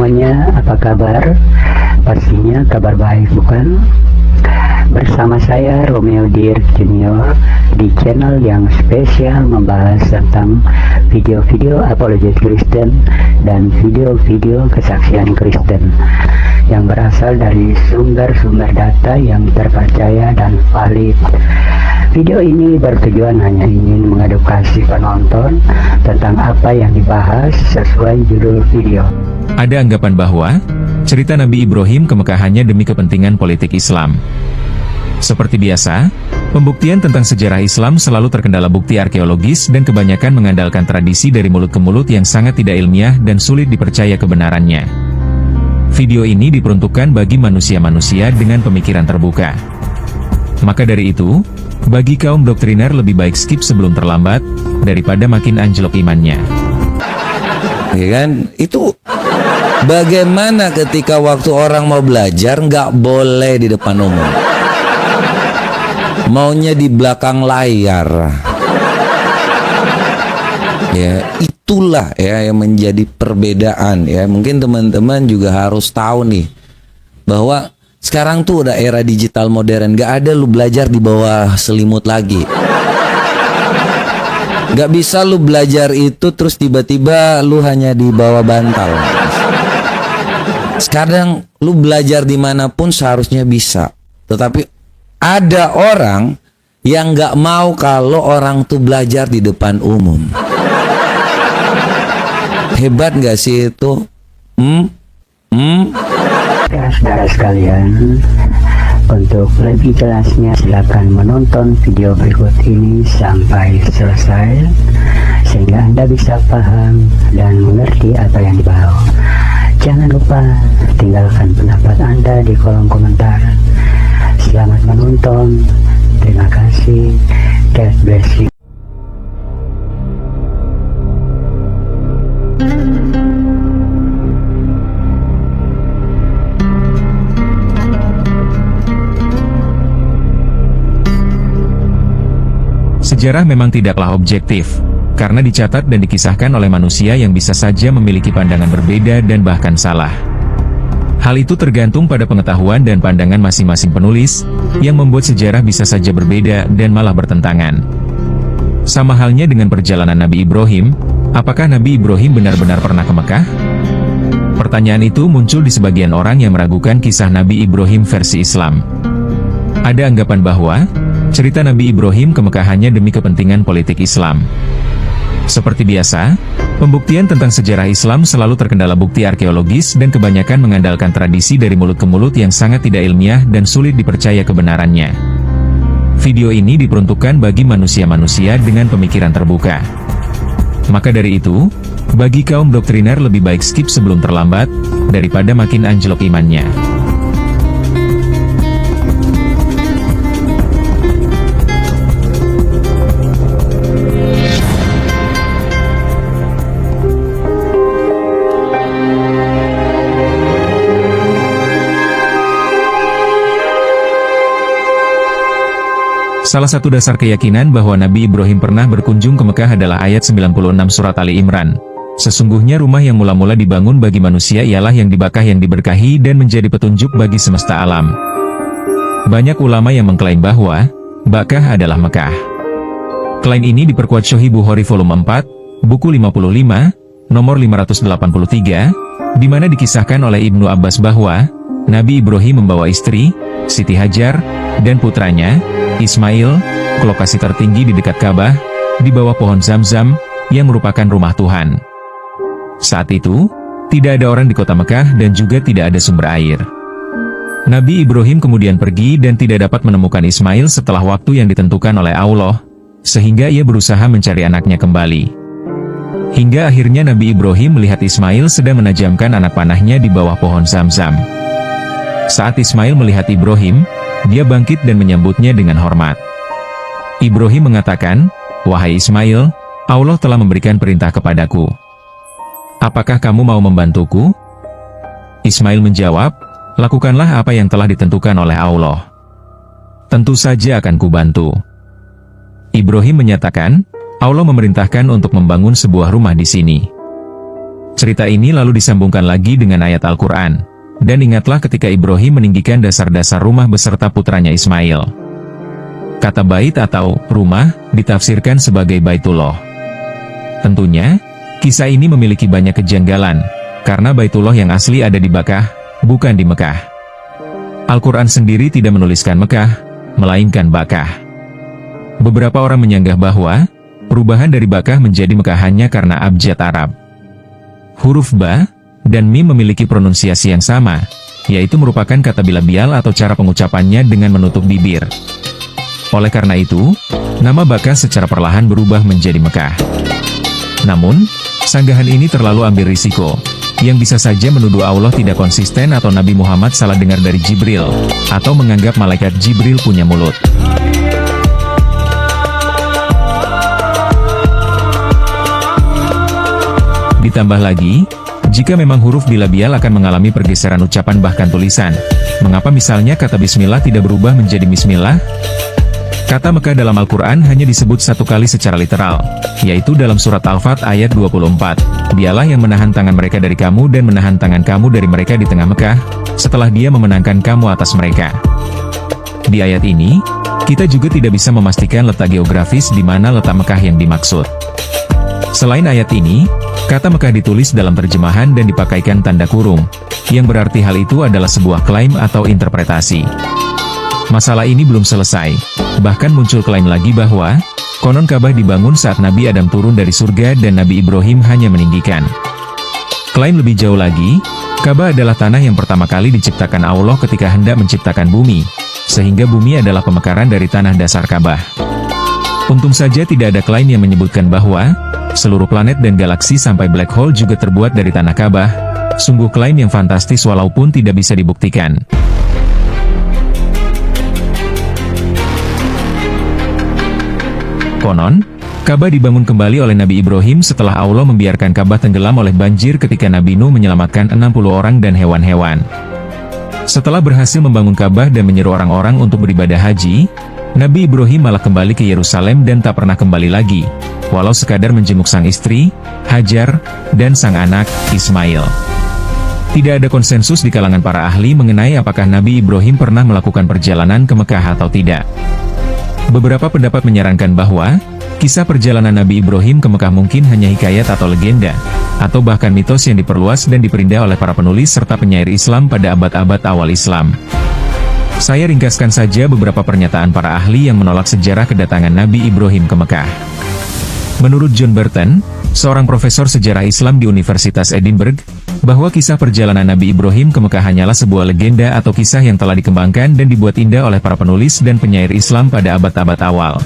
semuanya, apa kabar? Pastinya kabar baik, bukan? Bersama saya Romeo Dirk Junior di channel yang spesial membahas tentang video-video apologet Kristen dan video-video kesaksian Kristen yang berasal dari sumber-sumber data yang terpercaya dan valid. Video ini bertujuan hanya ingin mengedukasi penonton tentang apa yang dibahas sesuai judul video. Ada anggapan bahwa cerita Nabi Ibrahim kemekahannya demi kepentingan politik Islam. Seperti biasa, pembuktian tentang sejarah Islam selalu terkendala bukti arkeologis dan kebanyakan mengandalkan tradisi dari mulut ke mulut yang sangat tidak ilmiah dan sulit dipercaya kebenarannya. Video ini diperuntukkan bagi manusia-manusia dengan pemikiran terbuka. Maka dari itu, bagi kaum doktriner lebih baik skip sebelum terlambat, daripada makin anjlok imannya. Ya kan? Itu bagaimana ketika waktu orang mau belajar nggak boleh di depan umum, maunya di belakang layar. Ya, itulah ya yang menjadi perbedaan ya. Mungkin teman-teman juga harus tahu nih bahwa sekarang tuh udah era digital modern, gak ada lu belajar di bawah selimut lagi. Gak bisa lu belajar itu terus tiba-tiba lu hanya di bawah bantal. Sekarang lu belajar dimanapun seharusnya bisa. Tetapi ada orang yang gak mau kalau orang tuh belajar di depan umum. Hebat gak sih itu? Ya, saudara sekalian, untuk lebih jelasnya silakan menonton video berikut ini sampai selesai sehingga Anda bisa paham dan mengerti apa yang dibahas. Jangan lupa tinggalkan pendapat Anda di kolom komentar. Selamat menonton. Terima kasih. God bless you. Sejarah memang tidaklah objektif, karena dicatat dan dikisahkan oleh manusia yang bisa saja memiliki pandangan berbeda dan bahkan salah. Hal itu tergantung pada pengetahuan dan pandangan masing-masing penulis, yang membuat sejarah bisa saja berbeda dan malah bertentangan. Sama halnya dengan perjalanan Nabi Ibrahim, apakah Nabi Ibrahim benar-benar pernah ke Mekah? Pertanyaan itu muncul di sebagian orang yang meragukan kisah Nabi Ibrahim versi Islam. Ada anggapan bahwa cerita Nabi Ibrahim kemekahannya demi kepentingan politik Islam. Seperti biasa, pembuktian tentang sejarah Islam selalu terkendala bukti arkeologis dan kebanyakan mengandalkan tradisi dari mulut ke mulut yang sangat tidak ilmiah dan sulit dipercaya kebenarannya. Video ini diperuntukkan bagi manusia-manusia dengan pemikiran terbuka. Maka dari itu, bagi kaum doktriner lebih baik skip sebelum terlambat, daripada makin anjlok imannya. Salah satu dasar keyakinan bahwa Nabi Ibrahim pernah berkunjung ke Mekah adalah ayat 96 surat Ali Imran. Sesungguhnya rumah yang mula-mula dibangun bagi manusia ialah yang diberkahi dan menjadi petunjuk bagi semesta alam. Banyak ulama yang mengklaim bahwa Bakkah adalah Mekah. Klaim ini diperkuat Sahih Bukhari volume 4, buku 55, nomor 583, di mana dikisahkan oleh Ibnu Abbas bahwa Nabi Ibrahim membawa istri, Siti Hajar, dan putranya, Ismail, ke lokasi tertinggi di dekat Ka'bah, di bawah pohon Zam-Zam, yang merupakan rumah Tuhan. Saat itu, tidak ada orang di kota Mekah dan juga tidak ada sumber air. Nabi Ibrahim kemudian pergi dan tidak dapat menemukan Ismail setelah waktu yang ditentukan oleh Allah, sehingga ia berusaha mencari anaknya kembali. Hingga akhirnya Nabi Ibrahim melihat Ismail sedang menajamkan anak panahnya di bawah pohon Zam-Zam. Saat Ismail melihat Ibrahim, dia bangkit dan menyambutnya dengan hormat. Ibrahim mengatakan, "Wahai Ismail, Allah telah memberikan perintah kepadaku. Apakah kamu mau membantuku?" Ismail menjawab, "Lakukanlah apa yang telah ditentukan oleh Allah. Tentu saja akan kubantu." Ibrahim menyatakan, Allah memerintahkan untuk membangun sebuah rumah di sini. cerita ini lalu disambungkan lagi dengan ayat Al-Quran. Dan ingatlah ketika Ibrahim meninggikan dasar-dasar rumah beserta putranya Ismail. Kata bait atau rumah ditafsirkan sebagai Baitullah. Tentunya, kisah ini memiliki banyak kejanggalan, karena Baitullah yang asli ada di Bakkah, bukan di Mekah. Al-Quran sendiri tidak menuliskan Mekah, melainkan Bakkah. Beberapa orang menyanggah bahwa perubahan dari Bakkah menjadi Mekah hanya karena abjad Arab. Huruf Ba dan Mim memiliki pronunsiasi yang sama, yaitu merupakan kata bilabial atau cara pengucapannya dengan menutup bibir. Oleh karena itu, nama Bakkah secara perlahan berubah menjadi Mekah. Namun, sanggahan ini terlalu ambil risiko, yang bisa saja menuduh Allah tidak konsisten atau Nabi Muhammad salah dengar dari Jibril, atau menganggap malaikat Jibril punya mulut. Ditambah lagi, jika memang huruf bilabial akan mengalami pergeseran ucapan bahkan tulisan, mengapa misalnya kata Bismillah tidak berubah menjadi Bismillah? Kata Mekah dalam Al-Quran hanya disebut satu kali secara literal, yaitu dalam surat Al-Fat ayat 24. Dialah yang menahan tangan mereka dari kamu dan menahan tangan kamu dari mereka di tengah Mekah, setelah dia memenangkan kamu atas mereka. Di ayat ini, kita juga tidak bisa memastikan letak geografis di mana letak Mekah yang dimaksud. Selain ayat ini, kata Mekah ditulis dalam terjemahan dan dipakaikan tanda kurung, yang berarti hal itu adalah sebuah klaim atau interpretasi. Masalah ini belum selesai, bahkan muncul klaim lagi bahwa, konon Ka'bah dibangun saat Nabi Adam turun dari surga dan Nabi Ibrahim hanya meninggikan. Klaim lebih jauh lagi, Ka'bah adalah tanah yang pertama kali diciptakan Allah ketika hendak menciptakan bumi, sehingga bumi adalah pemekaran dari tanah dasar Ka'bah. Untung saja tidak ada klaim yang menyebutkan bahwa, seluruh planet dan galaksi sampai black hole juga terbuat dari tanah Ka'bah. Sungguh klaim yang fantastis walaupun tidak bisa dibuktikan. Konon, Ka'bah dibangun kembali oleh Nabi Ibrahim setelah Allah membiarkan Ka'bah tenggelam oleh banjir ketika Nabi Nuh menyelamatkan 60 orang dan hewan-hewan. Setelah berhasil membangun Ka'bah dan menyeru orang-orang untuk beribadah haji, Nabi Ibrahim malah kembali ke Yerusalem dan tak pernah kembali lagi, walau sekadar menjenguk sang istri, Hajar, dan sang anak, Ismail. Tidak ada konsensus di kalangan para ahli mengenai apakah Nabi Ibrahim pernah melakukan perjalanan ke Mekah atau tidak. Beberapa pendapat menyarankan bahwa, kisah perjalanan Nabi Ibrahim ke Mekah mungkin hanya hikayat atau legenda, atau bahkan mitos yang diperluas dan diperindah oleh para penulis serta penyair Islam pada abad-abad awal Islam. Saya ringkaskan saja beberapa pernyataan para ahli yang menolak sejarah kedatangan Nabi Ibrahim ke Mekah. Menurut John Burton, seorang profesor sejarah Islam di Universitas Edinburgh, bahwa kisah perjalanan Nabi Ibrahim ke Mekah hanyalah sebuah legenda atau kisah yang telah dikembangkan dan dibuat indah oleh para penulis dan penyair Islam pada abad-abad awal.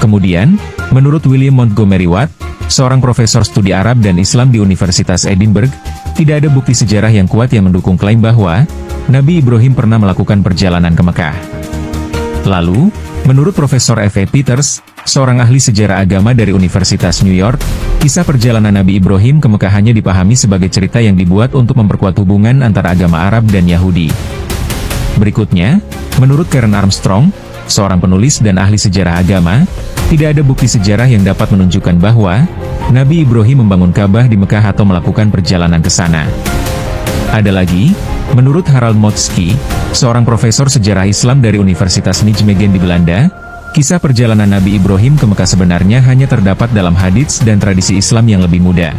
Kemudian, menurut William Montgomery Watt, seorang profesor studi Arab dan Islam di Universitas Edinburgh, tidak ada bukti sejarah yang kuat yang mendukung klaim bahwa Nabi Ibrahim pernah melakukan perjalanan ke Mekah. Lalu, menurut Profesor F.A. Peters, seorang ahli sejarah agama dari Universitas New York, kisah perjalanan Nabi Ibrahim ke Mekah hanya dipahami sebagai cerita yang dibuat untuk memperkuat hubungan antara agama Arab dan Yahudi. Berikutnya, menurut Karen Armstrong, seorang penulis dan ahli sejarah agama, tidak ada bukti sejarah yang dapat menunjukkan bahwa Nabi Ibrahim membangun Ka'bah di Mekah atau melakukan perjalanan ke sana. Ada lagi, menurut Harald Motzki, seorang profesor sejarah Islam dari Universitas Nijmegen di Belanda, kisah perjalanan Nabi Ibrahim ke Mekah sebenarnya hanya terdapat dalam hadits dan tradisi Islam yang lebih muda.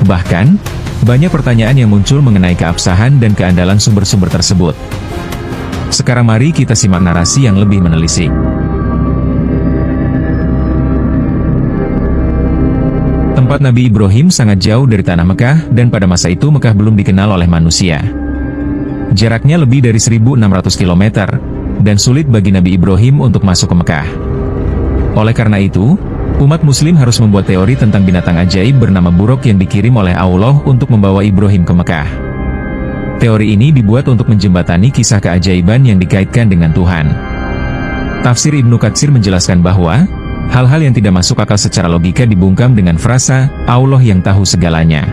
Bahkan, banyak pertanyaan yang muncul mengenai keabsahan dan keandalan sumber-sumber tersebut. Sekarang mari kita simak narasi yang lebih menelisik. Tempat Nabi Ibrahim sangat jauh dari tanah Mekah dan pada masa itu Mekah belum dikenal oleh manusia. Jaraknya lebih dari 1.600 km, dan sulit bagi Nabi Ibrahim untuk masuk ke Mekah. Oleh karena itu, umat muslim harus membuat teori tentang binatang ajaib bernama buruk yang dikirim oleh Allah untuk membawa Ibrahim ke Mekah. Teori ini dibuat untuk menjembatani kisah keajaiban yang dikaitkan dengan Tuhan. Tafsir Ibnu Katsir menjelaskan bahwa, hal-hal yang tidak masuk akal secara logika dibungkam dengan frasa, Allah yang tahu segalanya.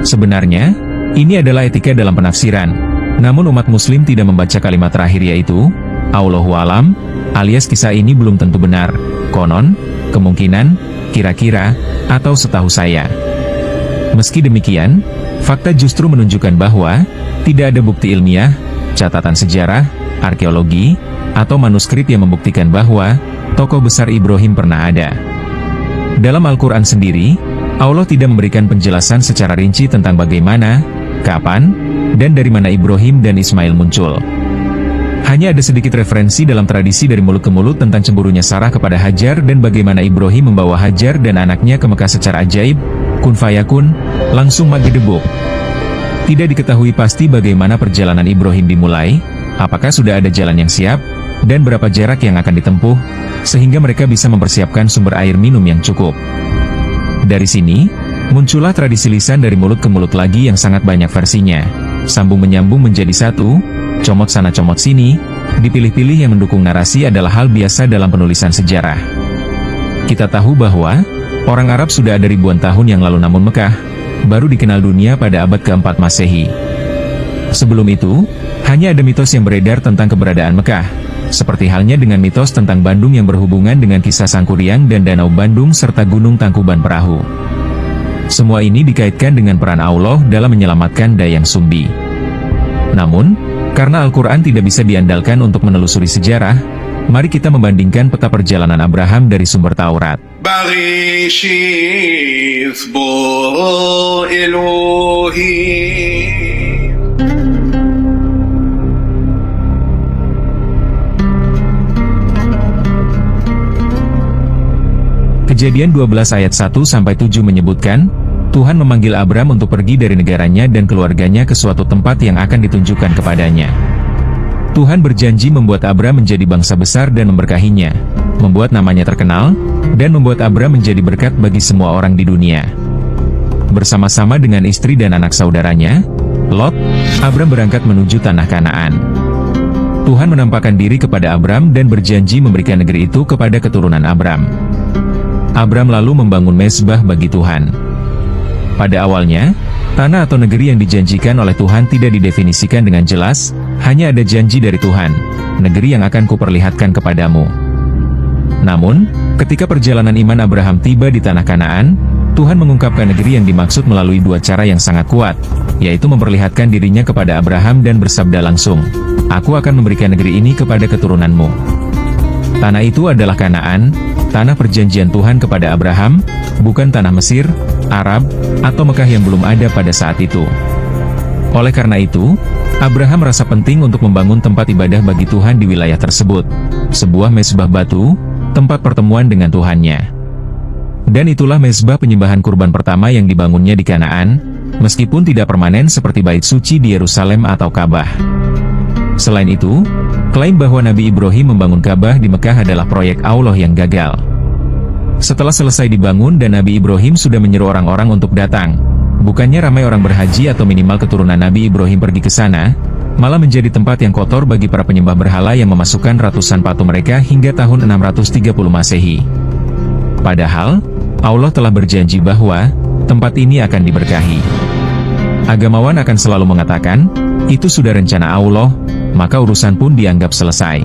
Sebenarnya, ini adalah etika dalam penafsiran, namun umat muslim tidak membaca kalimat terakhir yaitu, Allahu alam, alias kisah ini belum tentu benar, konon, kemungkinan, kira-kira, atau setahu saya. Meski demikian, fakta justru menunjukkan bahwa tidak ada bukti ilmiah, catatan sejarah, arkeologi, atau manuskrip yang membuktikan bahwa tokoh besar Ibrahim pernah ada. Dalam Al-Quran sendiri, Allah tidak memberikan penjelasan secara rinci tentang bagaimana, kapan, dan dari mana Ibrahim dan Ismail muncul. Hanya ada sedikit referensi dalam tradisi dari mulut ke mulut tentang cemburunya Sarah kepada Hajar dan bagaimana Ibrahim membawa Hajar dan anaknya ke Mekah secara ajaib, kun fayakun, langsung magedebuk. Tidak diketahui pasti bagaimana perjalanan Ibrahim dimulai, apakah sudah ada jalan yang siap, dan berapa jarak yang akan ditempuh, sehingga mereka bisa mempersiapkan sumber air minum yang cukup. Dari sini, muncullah tradisi lisan dari mulut ke mulut lagi yang sangat banyak versinya, sambung menyambung menjadi satu, comot sana comot sini, dipilih-pilih yang mendukung narasi adalah hal biasa dalam penulisan sejarah. Kita tahu bahwa orang Arab sudah ada ribuan tahun yang lalu, namun Mekah baru dikenal dunia pada abad ke-4 Masehi. Sebelum itu, hanya ada mitos yang beredar tentang keberadaan Mekah, seperti halnya dengan mitos tentang Bandung yang berhubungan dengan kisah Sangkuriang dan Danau Bandung serta Gunung Tangkuban Perahu. Semua ini dikaitkan dengan peran Allah dalam menyelamatkan Dayang Sumbi. Namun, karena Al-Quran tidak bisa diandalkan untuk menelusuri sejarah, mari kita membandingkan peta perjalanan Abraham dari sumber Taurat. بغيشيث بو إلهي. Kejadian 12 ayat 1-7 menyebutkan, Tuhan memanggil Abram untuk pergi dari negaranya dan keluarganya ke suatu tempat yang akan ditunjukkan kepadanya. Tuhan berjanji membuat Abram menjadi bangsa besar dan memberkahinya, membuat namanya terkenal, dan membuat Abram menjadi berkat bagi semua orang di dunia. Bersama-sama dengan istri dan anak saudaranya, Lot, Abram berangkat menuju tanah Kanaan. Tuhan menampakkan diri kepada Abram dan berjanji memberikan negeri itu kepada keturunan Abram. Abram lalu membangun mezbah bagi Tuhan. Pada awalnya, tanah atau negeri yang dijanjikan oleh Tuhan tidak didefinisikan dengan jelas, hanya ada janji dari Tuhan, negeri yang akan kuperlihatkan kepadamu. Namun, ketika perjalanan iman Abraham tiba di tanah Kanaan, Tuhan mengungkapkan negeri yang dimaksud melalui dua cara yang sangat kuat, yaitu memperlihatkan dirinya kepada Abraham dan bersabda langsung, "Aku akan memberikan negeri ini kepada keturunanmu." Tanah itu adalah Kanaan, tanah perjanjian Tuhan kepada Abraham, bukan tanah Mesir, Arab, atau Mekah yang belum ada pada saat itu. Oleh karena itu, Abraham merasa penting untuk membangun tempat ibadah bagi Tuhan di wilayah tersebut, sebuah mezbah batu, tempat pertemuan dengan Tuhannya. Dan itulah mezbah penyembahan kurban pertama yang dibangunnya di Kanaan, meskipun tidak permanen seperti bait suci di Yerusalem atau Ka'bah. Selain itu, klaim bahwa Nabi Ibrahim membangun Ka'bah di Mekah adalah proyek Allah yang gagal. Setelah selesai dibangun dan Nabi Ibrahim sudah menyeru orang-orang untuk datang, bukannya ramai orang berhaji atau minimal keturunan Nabi Ibrahim pergi ke sana, malah menjadi tempat yang kotor bagi para penyembah berhala yang memasukkan ratusan patung mereka hingga tahun 630 Masehi. Padahal, Allah telah berjanji bahwa tempat ini akan diberkahi. Agamawan akan selalu mengatakan, itu sudah rencana Allah, maka urusan pun dianggap selesai.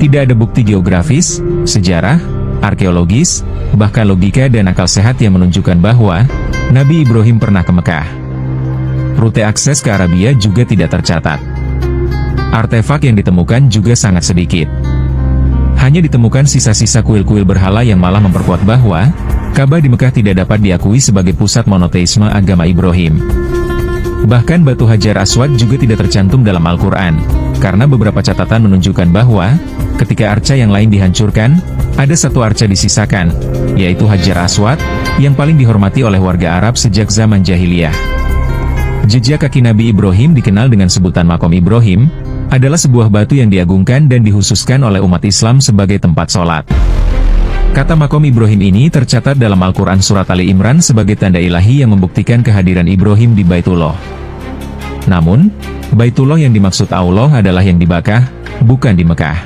Tidak ada bukti geografis, sejarah, arkeologis, bahkan logika dan akal sehat yang menunjukkan bahwa Nabi Ibrahim pernah ke Mekah. Rute akses ke Arabia juga tidak tercatat. Artefak yang ditemukan juga sangat sedikit. Hanya ditemukan sisa-sisa kuil-kuil berhala yang malah memperkuat bahwa Ka'bah di Mekah tidak dapat diakui sebagai pusat monoteisme agama Ibrahim. Bahkan batu Hajar Aswad juga tidak tercantum dalam Al-Quran, karena beberapa catatan menunjukkan bahwa ketika arca yang lain dihancurkan, ada satu arca disisakan, yaitu Hajar Aswad, yang paling dihormati oleh warga Arab sejak zaman jahiliyah. Jejak kaki Nabi Ibrahim dikenal dengan sebutan Makom Ibrahim, adalah sebuah batu yang diagungkan dan dikhususkan oleh umat Islam sebagai tempat sholat. Kata Makom Ibrahim ini tercatat dalam Al-Quran Surat Ali Imran sebagai tanda ilahi yang membuktikan kehadiran Ibrahim di Baitullah. Namun, Baitullah yang dimaksud Allah adalah yang di Bakkah, bukan di Mekah.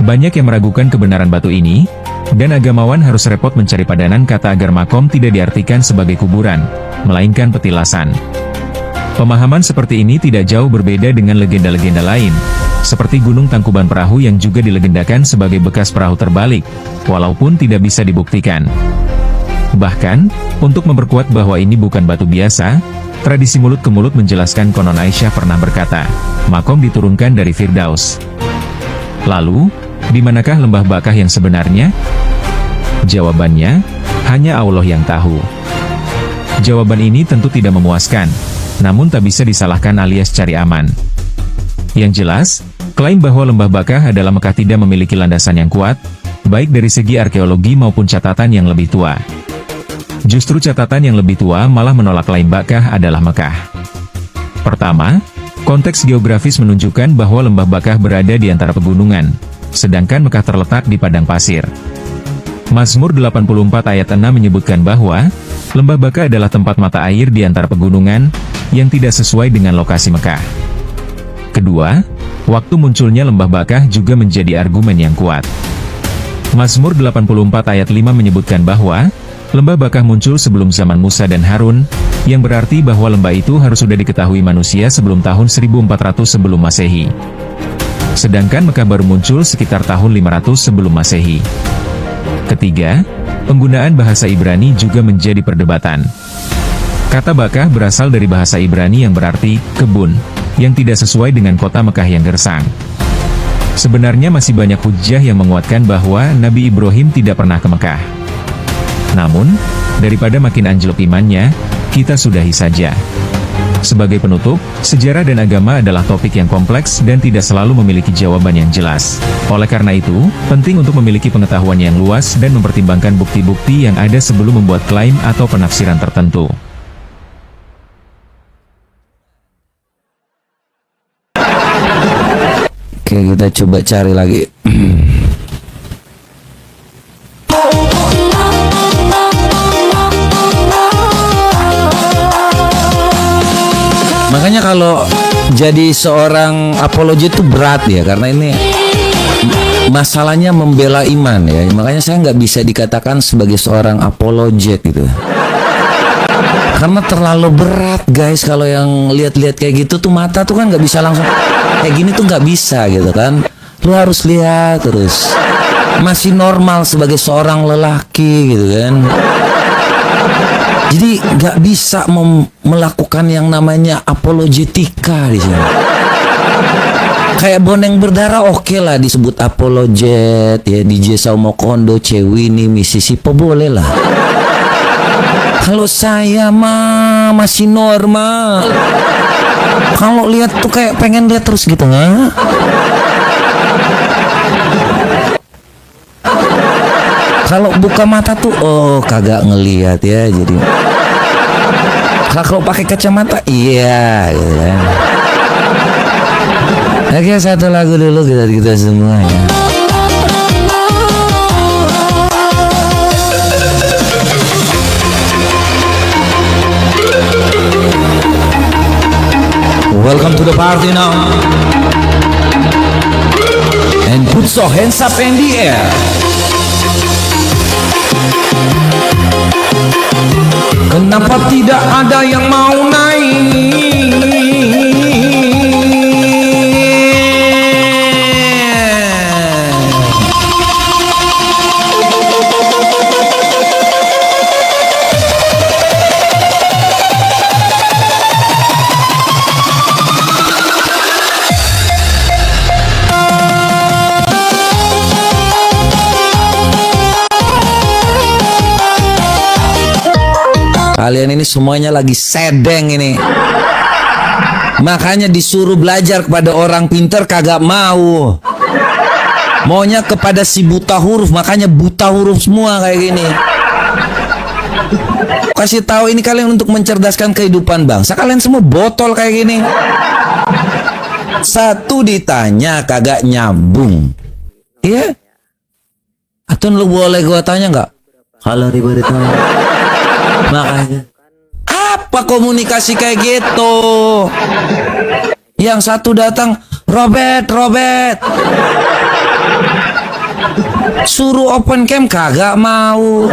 Banyak yang meragukan kebenaran batu ini, dan agamawan harus repot mencari padanan kata agar makom tidak diartikan sebagai kuburan, melainkan petilasan. Pemahaman seperti ini tidak jauh berbeda dengan legenda-legenda lain, seperti Gunung Tangkuban Perahu yang juga dilegendakan sebagai bekas perahu terbalik, walaupun tidak bisa dibuktikan. Bahkan, untuk memperkuat bahwa ini bukan batu biasa, tradisi mulut ke mulut menjelaskan konon Aisyah pernah berkata, makom diturunkan dari Firdaus. Lalu, di manakah lembah Bakah yang sebenarnya? Jawabannya, hanya Allah yang tahu. Jawaban ini tentu tidak memuaskan, namun tak bisa disalahkan alias cari aman. Yang jelas, klaim bahwa lembah Bakah adalah Mekah tidak memiliki landasan yang kuat, baik dari segi arkeologi maupun catatan yang lebih tua. Justru catatan yang lebih tua malah menolak klaim Bakah adalah Mekah. Pertama, konteks geografis menunjukkan bahwa lembah Bakah berada di antara pegunungan, sedangkan Mekah terletak di padang pasir. Mazmur 84 ayat 6 menyebutkan bahwa lembah Bakah adalah tempat mata air di antara pegunungan yang tidak sesuai dengan lokasi Mekah. Kedua, waktu munculnya lembah Bakah juga menjadi argumen yang kuat. Mazmur 84 ayat 5 menyebutkan bahwa lembah Bakah muncul sebelum zaman Musa dan Harun, yang berarti bahwa lembah itu harus sudah diketahui manusia sebelum tahun 1400 sebelum Masehi. Sedangkan Mekah baru muncul sekitar tahun 500 sebelum Masehi. Ketiga, penggunaan bahasa Ibrani juga menjadi perdebatan. Kata Bakah berasal dari bahasa Ibrani yang berarti kebun, yang tidak sesuai dengan kota Mekah yang gersang. Sebenarnya masih banyak hujjah yang menguatkan bahwa Nabi Ibrahim tidak pernah ke Mekah. Namun, daripada makin anjlok imannya, kita sudahi saja. Sebagai penutup, sejarah dan agama adalah topik yang kompleks dan tidak selalu memiliki jawaban yang jelas. Oleh karena itu, penting untuk memiliki pengetahuan yang luas dan mempertimbangkan bukti-bukti yang ada sebelum membuat klaim atau penafsiran tertentu. Oke, kita coba cari lagi. Makanya kalau jadi seorang apologet itu berat ya, karena ini masalahnya membela iman ya. Makanya saya nggak bisa dikatakan sebagai seorang apologet gitu. Karena terlalu berat guys, kalau yang lihat-lihat kayak gitu tuh mata tuh kan nggak bisa langsung kayak gini tuh nggak bisa gitu kan. Lu harus lihat terus. Masih normal sebagai seorang lelaki gitu kan. Jadi nggak bisa melakukan yang namanya apologetika di sini. Kayak Boneng Berdarah oke lah disebut apologet ya, DJ Saumo Kondo, Cewini, Mississippi boleh lah. Kalau saya mah masih normal. Kalau lihat tuh kayak pengen lihat terus gitu nggak? Kalau buka mata tuh, oh kagak ngelihat ya, jadi kalau pakai kacamata, iya, gitu kan. Oke, satu lagu dulu kita semua ya. Welcome to the party now, and put your hands up in the air. Kenapa tidak ada yang mau naik? Kalian ini semuanya lagi sedeng ini. Makanya disuruh belajar kepada orang pinter kagak mau. Maunya kepada si buta huruf, makanya buta huruf semua kayak gini. Kasih tahu ini kalian untuk mencerdaskan kehidupan bangsa. Kalian semua botol kayak gini. Satu ditanya kagak nyambung. Iya? Atun lu boleh gua tanya nggak? Kalau diberitahu. Makanya apa komunikasi kayak gitu? Yang satu datang, Robert suruh open cam kagak mau.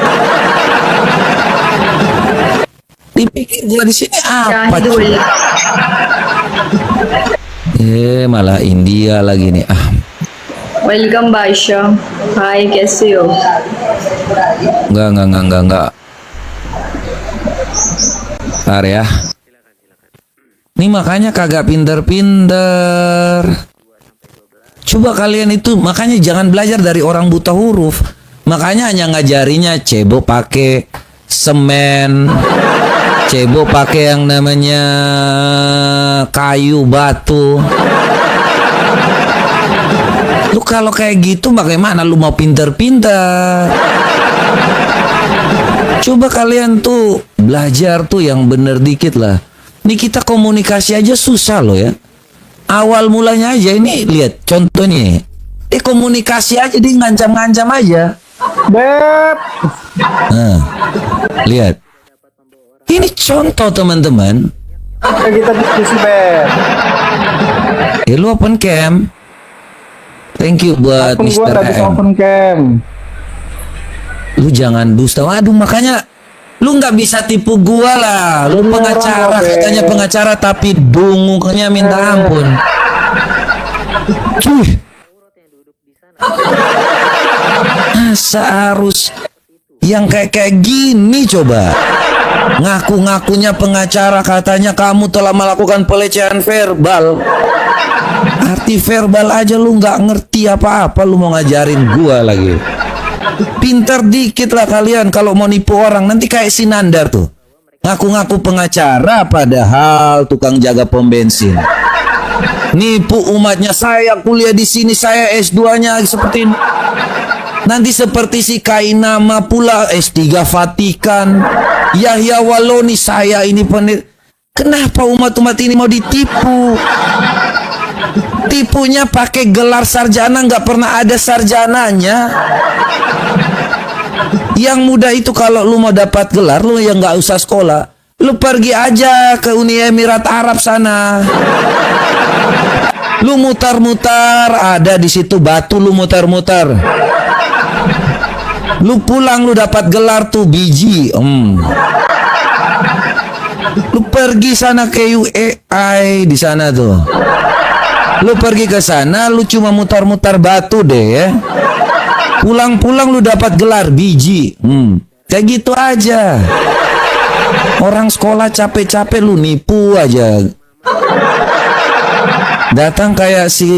Dipikir gua di sini apa? Malah India lagi nih. Welcome बादशाह हाय कैसे हो Enggak. Bentar ya. Ini makanya kagak pinter-pinter. Coba kalian itu, makanya jangan belajar dari orang buta huruf. Makanya hanya ngajarinya cebok pakai semen, cebok pakai yang namanya kayu batu. Lu kalau kayak gitu bagaimana lu mau pinter-pinter? Coba kalian tuh belajar tuh yang bener dikit lah. Ini kita komunikasi aja susah loh ya. Awal mulanya aja ini lihat contohnya. Komunikasi aja dia ngancam-ngancam aja. Beb. Nah, lihat. Ini contoh teman-teman. Kita diskusi, Beb. Lu open cam. Thank you buat Akun gua Mr. nggak bisa AM. open cam. Lu jangan dusta. Waduh, makanya lu nggak bisa tipu gua lah. Lu pengacara, katanya pengacara tapi bunguknya minta ampun. Cuy. Masa harus yang kayak gini coba. Ngaku-ngakunya pengacara, katanya kamu telah melakukan pelecehan verbal. Arti verbal aja lu nggak ngerti apa-apa, lu mau ngajarin gua lagi. Pintar dikit lah kalian kalau mau nipu orang. Nanti kayak si Nandar tuh, ngaku-ngaku pengacara padahal tukang jaga pom bensin. Nipu umatnya, saya kuliah di sini, saya S2-nya seperti ini. Nanti seperti si Kainama pula S3 Vatikan, Yahya Waloni, saya ini Kenapa umat-umat ini mau ditipu? Tipunya pakai gelar sarjana, nggak pernah ada sarjananya. Yang mudah itu kalau lu mau dapat gelar, lu yang nggak usah sekolah, lu pergi aja ke Uni Emirat Arab sana. Lu mutar-mutar, ada di situ batu, lu mutar-mutar. Lu pulang, lu dapat gelar tuh biji. Lu pergi sana ke UAI di sana tuh. Lu pergi ke sana, lu cuma mutar-mutar batu deh ya. Pulang-pulang lu dapat gelar biji. Kayak gitu aja. Orang sekolah capek-capek lu nipu aja. Datang kayak si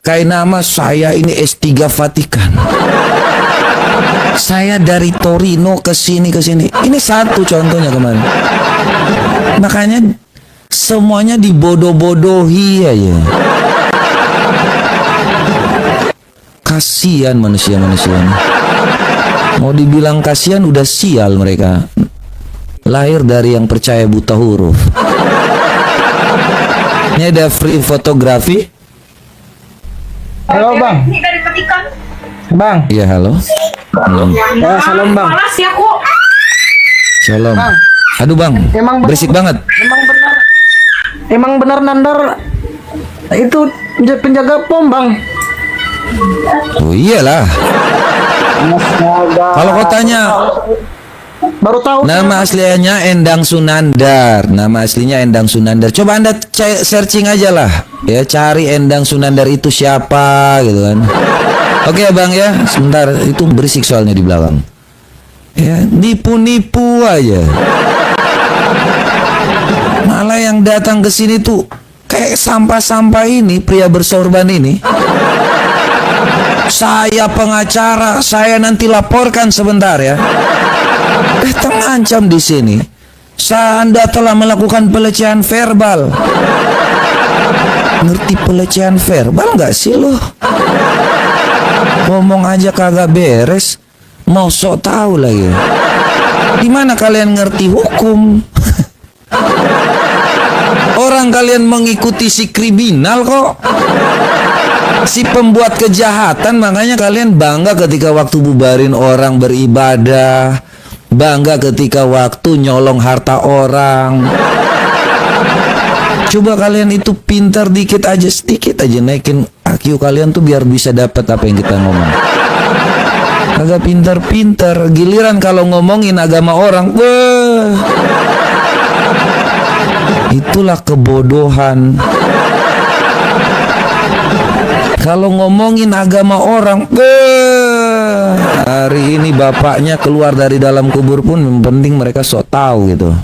Kainama, saya ini S3 Vatikan. Saya dari Torino ke sini. Ini satu contohnya kemarin. Makanya semuanya dibodoh-bodohi aja. Kasihan manusia-manusia ini. Mau dibilang kasihan udah sial mereka. Lahir dari yang percaya buta huruf. Ini ada free fotografi. Halo, Bang. Ini dari Vatikan. Bang. Iya, halo. Ya, salam, Bang. Panas ya kok. Shalom. Bang. Aduh, Bang. Emang Berisik banget. Emang benar Nandar itu penjaga pom, Bang. Oh iyalah. Kalau kau tanya, Baru tahu. nama aslinya Endang Sunandar. Nama aslinya Endang Sunandar. Coba Anda searching aja lah. Ya, cari Endang Sunandar itu siapa gitu kan. Oke ya Bang ya. Sebentar, itu berisik soalnya di belakang. Ya, nipu-nipu aja. Malah yang datang ke sini tuh kayak sampah-sampah ini, pria bersorban ini. Saya pengacara, saya nanti laporkan sebentar ya. Datang ancam di sini. Anda telah melakukan pelecehan verbal. Ngerti pelecehan verbal nggak sih lo? Ngomong aja kagak beres, mau sok tahu lagi. Gimana kalian ngerti hukum? Orang kalian mengikuti si kriminal kok, si pembuat kejahatan. Makanya kalian bangga ketika waktu bubarin orang beribadah, bangga ketika waktu nyolong harta orang. Coba kalian itu pintar dikit aja, sedikit aja naikin IQ kalian tuh biar bisa dapat apa yang kita ngomong. Agak pintar-pintar, giliran kalau ngomongin agama orang, wah, itulah kebodohan. Kalau ngomongin agama orang, hari ini bapaknya keluar dari dalam kubur pun yang penting mereka sok tahu gitu.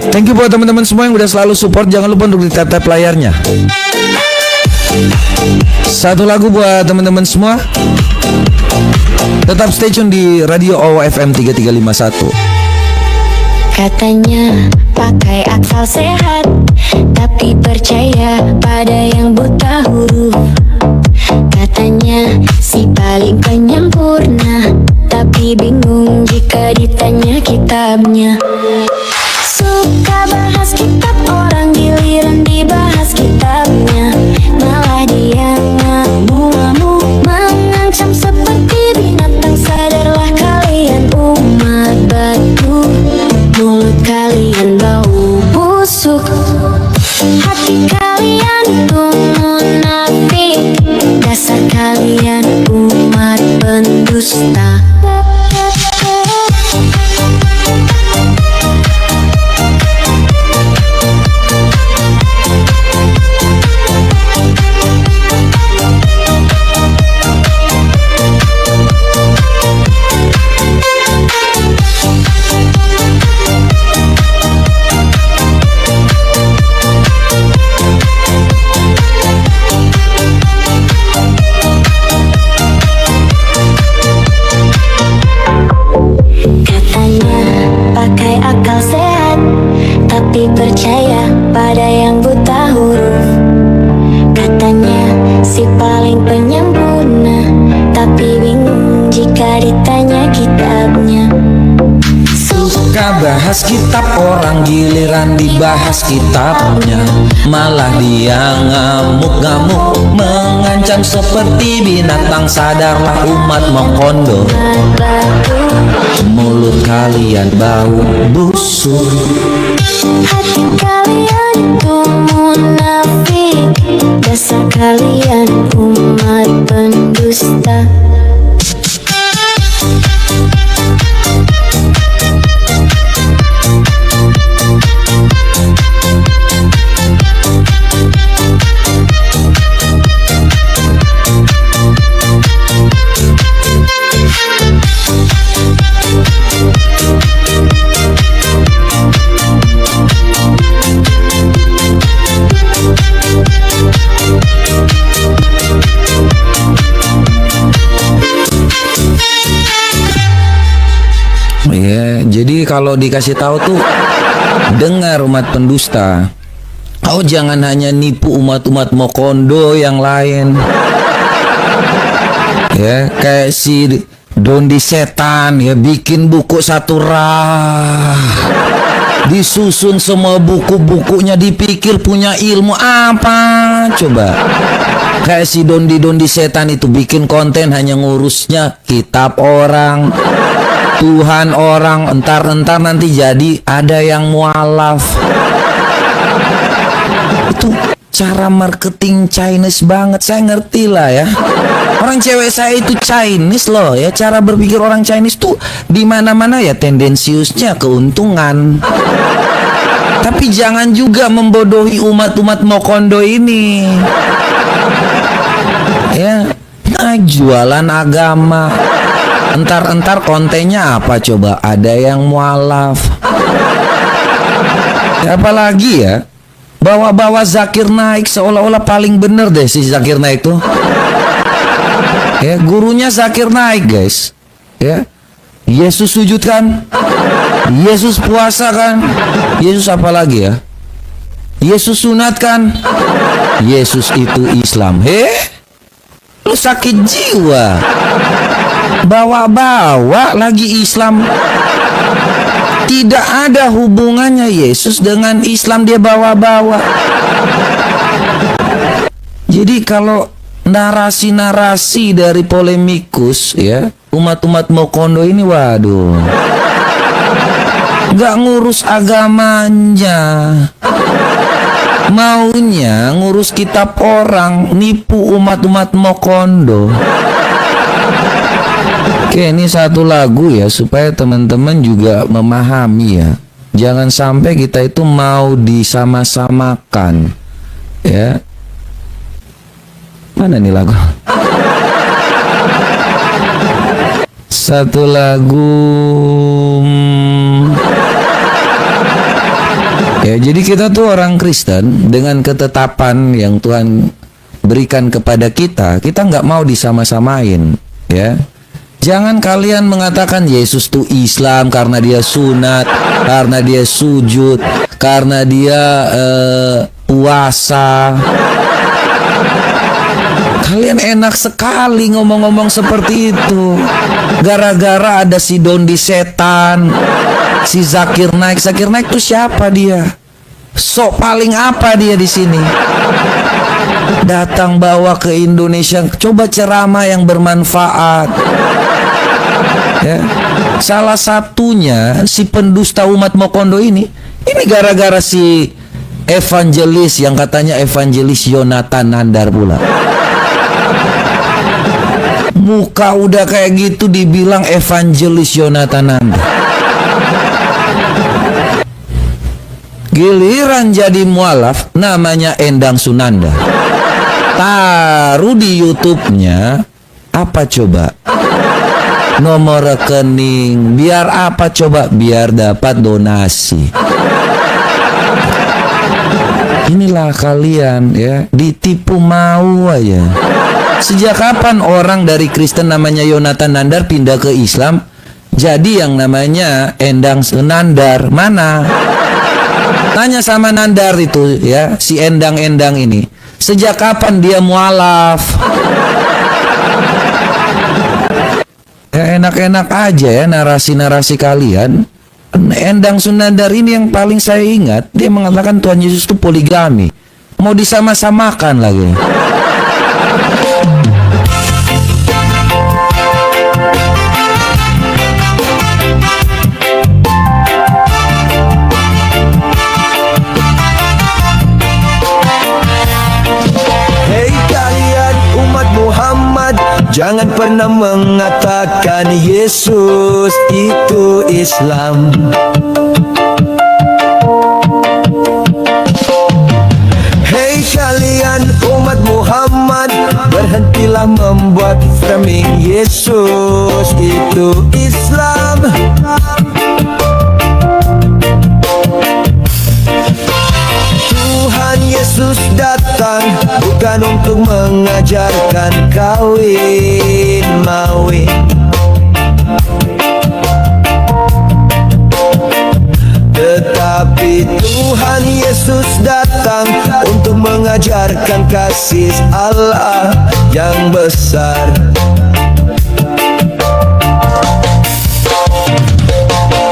Thank you buat teman-teman semua yang udah selalu support. Jangan lupa untuk di-tap layarnya. Satu lagu buat teman-teman semua. Tetap stay tune di Radio OFM 3351. Katanya pakai akal sehat, tapi percaya pada yang buta huruf. Katanya si paling penyempurna, tapi bingung jika ditanya kitabnya. Suka bahas kitab orang, giliran dibahas kitabnya malah dia ngamuk-ngamuk, mengancam seperti binatang. Sadarlah kalian umat batu, mulut kalian bau busuk, hati kalian itu munafik, dasar kalian umat pendusta. Akal sehat, tapi percaya pada yang buta huruf. Katanya si paling penyempurna, tapi bingung jika ditanya kitabnya. Suka bahas kitab orang, giliran dibahas kitabnya malah dia ngamuk-ngamuk, mengancam seperti binatang. Sadarlah umat Mokondo, mulut kalian bau busuk, hati kalian itu munafik, dasar kalian umat pendusta. Ya, jadi kalau dikasih tahu tuh, dengar umat pendusta, kau jangan hanya nipu umat-umat Mokondo yang lain. Ya, kayak si Dondi Setan ya, bikin buku satu disusun semua buku-bukunya, dipikir punya ilmu apa coba. Kayak si Dondi Setan itu bikin konten hanya ngurusnya kitab orang, Tuhan orang, entar nanti jadi ada yang mualaf. Itu cara marketing Chinese banget, saya ngerti lah ya. Orang cewek saya itu Chinese loh ya, cara berpikir orang Chinese tuh di mana-mana ya tendensiusnya keuntungan. Tapi jangan juga membodohi umat-umat Mokondo ini. Ya, nah, jualan agama. Entar kontennya apa coba? Ada yang mualaf. Apalagi ya, bawa-bawa Zakir Naik seolah-olah paling bener deh si Zakir Naik tuh. Ya, gurunya Zakir Naik guys. Ya, Yesus sujud kan? Yesus puasa kan? Yesus apa lagi ya? Yesus sunat kan? Yesus itu Islam. Lu sakit jiwa. Bawa-bawa lagi Islam. Tidak ada hubungannya Yesus dengan Islam, dia bawa-bawa. Jadi kalau narasi-narasi dari polemikus ya, umat-umat Mokondo ini waduh, gak ngurus agamanya, maunya ngurus kitab orang, nipu umat-umat Mokondo. Oke, ini satu lagu ya supaya teman-teman juga memahami ya. Jangan sampai kita itu mau disama-samakan. Ya. Mana nih lagu? Satu lagu. Ya, jadi kita tuh orang Kristen dengan ketetapan yang Tuhan berikan kepada kita, kita nggak mau disama-samain, ya. Jangan kalian mengatakan Yesus tuh Islam karena dia sunat, karena dia sujud, karena dia puasa. Kalian enak sekali ngomong-ngomong seperti itu. Gara-gara ada si Dondi setan, si Zakir Naik. Zakir Naik tuh siapa dia? Sok paling apa dia di sini? Datang bawa ke Indonesia, coba ceramah yang bermanfaat. Ya. Salah satunya si pendusta umat Mokondo ini gara-gara si evangelis yang katanya evangelis Yonatan Nandar pula. Muka udah kayak gitu dibilang evangelis Yonatan Nandar. Giliran jadi mualaf namanya Endang Sunanda. Taruh di YouTube-nya apa coba? Nomor rekening. Biar apa coba? Biar dapat donasi. Inilah kalian ya, ditipu mau aja. Sejak kapan orang dari Kristen namanya Yonatan Nandar pindah ke Islam jadi yang namanya Endang Nandar? Mana? Tanya sama Nandar itu ya, si Endang-Endang ini. Sejak kapan dia mualaf? Ya enak-enak aja ya narasi-narasi kalian. Endang Sunandar ini yang paling saya ingat, dia mengatakan Tuhan Yesus itu poligami. Mau disama-samakan lagi. Hei kalian umat Muhammad, jangan pernah mengatakan Yesus itu Islam. Hei kalian umat Muhammad, berhentilah membuat framing Yesus itu Islam. Tuhan Yesus datang bukan untuk mengajarkan kawin mawin, tetapi Tuhan Yesus datang untuk mengajarkan kasih Allah yang besar.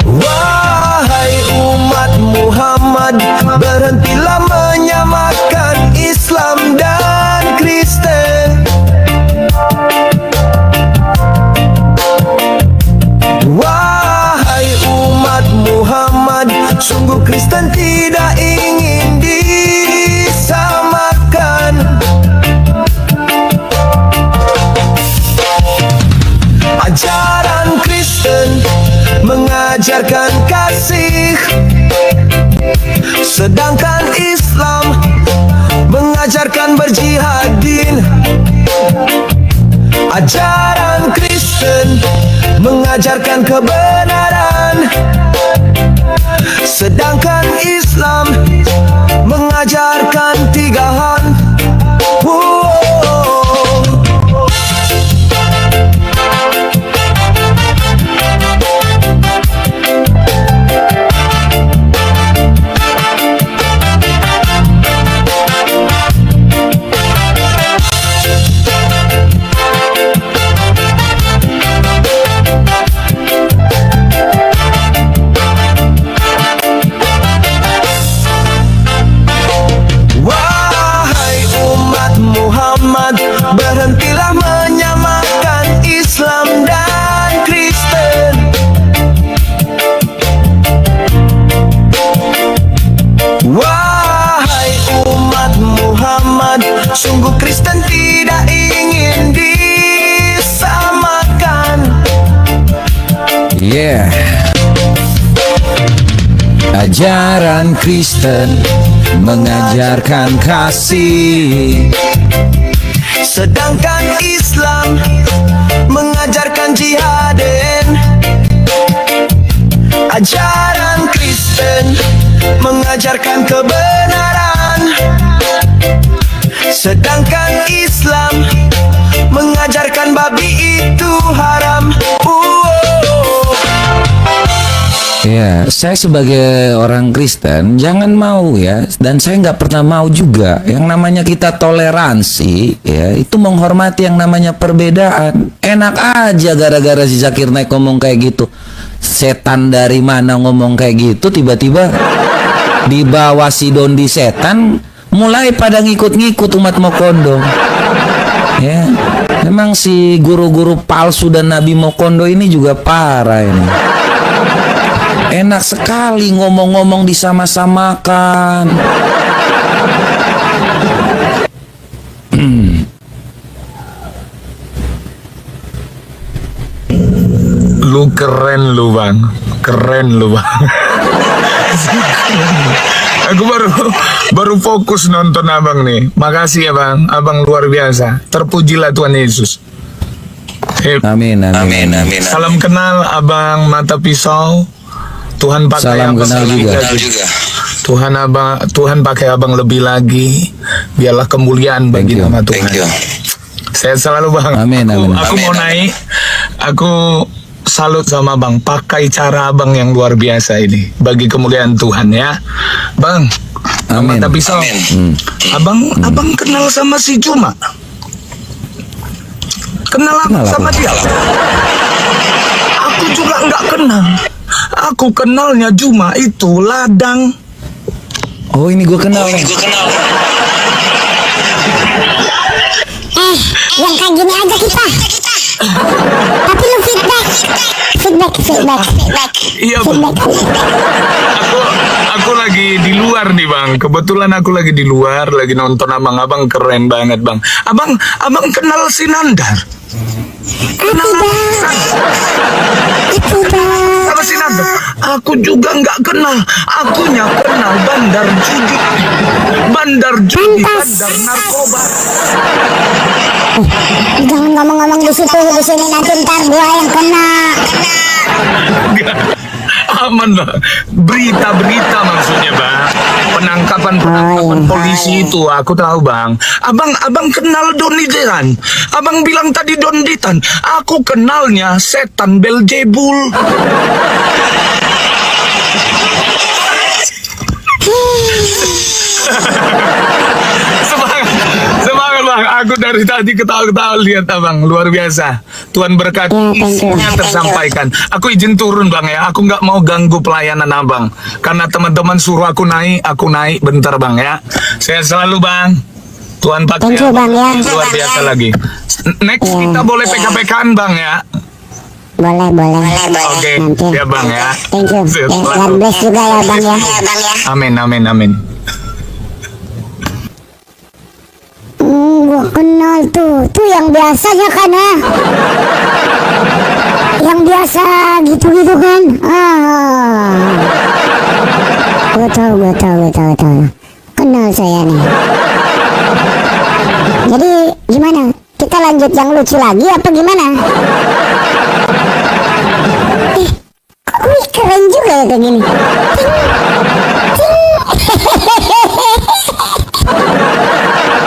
Wahai umat Muhammad, berhentilah menyamakan Islam dan Kristen. Wahai umat Muhammad, sungguh Kristen tidak ingin disamakan. Ajaran Kristen mengajarkan kasih, sedangkan Islam mengajarkan berjihadin. Ajaran Kristen mengajarkan kebenaran, sedangkan Islam mengajarkan tigaan. Berhentilah menyamakan Islam dan Kristen. Wahai umat Muhammad, sungguh Kristen tidak ingin disamakan. Yeah. Ajaran Kristen mengajarkan kasih, sedangkan Islam mengajarkan jihad. Raden. Ajaran Kristen mengajarkan kebenaran, sedangkan Islam mengajarkan babi itu haram. Ya, saya sebagai orang Kristen jangan mau ya, dan saya nggak pernah mau juga yang namanya kita toleransi ya, itu menghormati yang namanya perbedaan. Enak aja gara-gara si Zakir Naik ngomong kayak gitu. Setan dari mana ngomong kayak gitu, tiba-tiba di bawah si Dondi setan mulai pada ngikut-ngikut umat Mokondo. Ya, memang si guru-guru palsu dan Nabi Mokondo ini juga parah ini. Enak sekali ngomong-ngomong disama-samakan. Lu keren lu bang, keren lu bang. Aku baru fokus nonton abang nih. Makasih ya bang, abang luar biasa. Terpujilah Tuhan Yesus. Amin, amin, amin. Salam kenal abang Mata Pisau. Tuhan pakai Salam abang kenal lebih juga. lagi. Tuhan pakai abang lebih lagi. Biarlah kemuliaan bagi nama Tuhan. Saya selalu bang. Amin, amin. Aku mau naik. Aku salut sama bang. Pakai cara abang yang luar biasa ini bagi kemuliaan Tuhan ya, bang. Amin. Mata Pisau. Abang kenal sama si Juma? Kenal sama apa? dia? Aku juga nggak kenal. Aku kenalnya Juma itu ladang. Oh, ini gue kenal. Yang kayak gini aja kita. Tapi lu feedback. Iya bang. Aku lagi di luar nih bang. Kebetulan aku lagi di luar, lagi nonton abang. Abang keren banget bang. Abang kenal si Nandar? Sama si Nandar? Aku juga nggak kenal. Akunya kenal bandar judi, bandar narkoba. Jangan ngomong-ngomong di sini nanti ntar gua yang kena. Aman lah, berita-berita maksudnya bang, penangkapan polisi itu aku tahu bang. Abang kenal Donditan. Abang bilang tadi Donditan. Aku kenalnya setan Beelzebul. Semangat bang, aku dari tadi ketawa-ketawa lihat abang, luar biasa. Tuhan berkati, isinya tersampaikan. Aku izin turun bang ya, aku nggak mau ganggu pelayanan abang, karena teman-teman suruh aku naik bentar bang ya. Saya selalu bang, Tuhan pakai Bang, ya. luar biasa lagi. Next kita boleh PK-PKan bang ya. Boleh. Oke, Nanti. ya bang ya. Thank you. Sehat God selalu. bless juga ya bang ya. Amin. Gua kenal tuh yang biasanya kan ya. Yang biasa gitu kan. Gua tahu. Kenal saya nih. Jadi gimana? Kita lanjut yang lucu lagi apa gimana? Wih, keren juga ya kayak gini.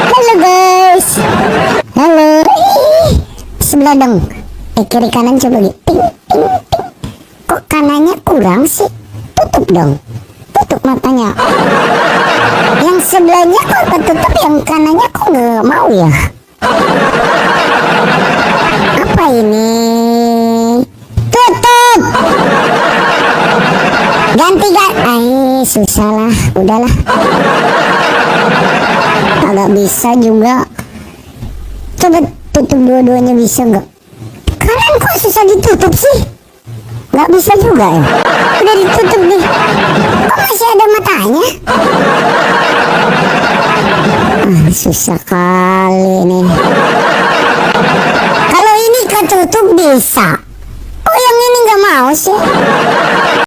Halo guys. Halo. Sebelah dong. Kiri kanan coba gitu. Ting. Kok kanannya kurang sih? Tutup dong. Tutup matanya. Yang sebelahnya kok ketutup, yang kanannya kok nggak mau ya? Apa ini? Tutup. Ganti. Susah lah. Udahlah. Agak bisa juga. Coba tutup dua-duanya, bisa nggak? Kanan kok susah ditutup sih? Nggak bisa juga ya? Udah ditutup nih. Kok masih ada matanya? Susah kali nih. Kalau ini ketutup bisa. Kok yang ini nggak mau sih?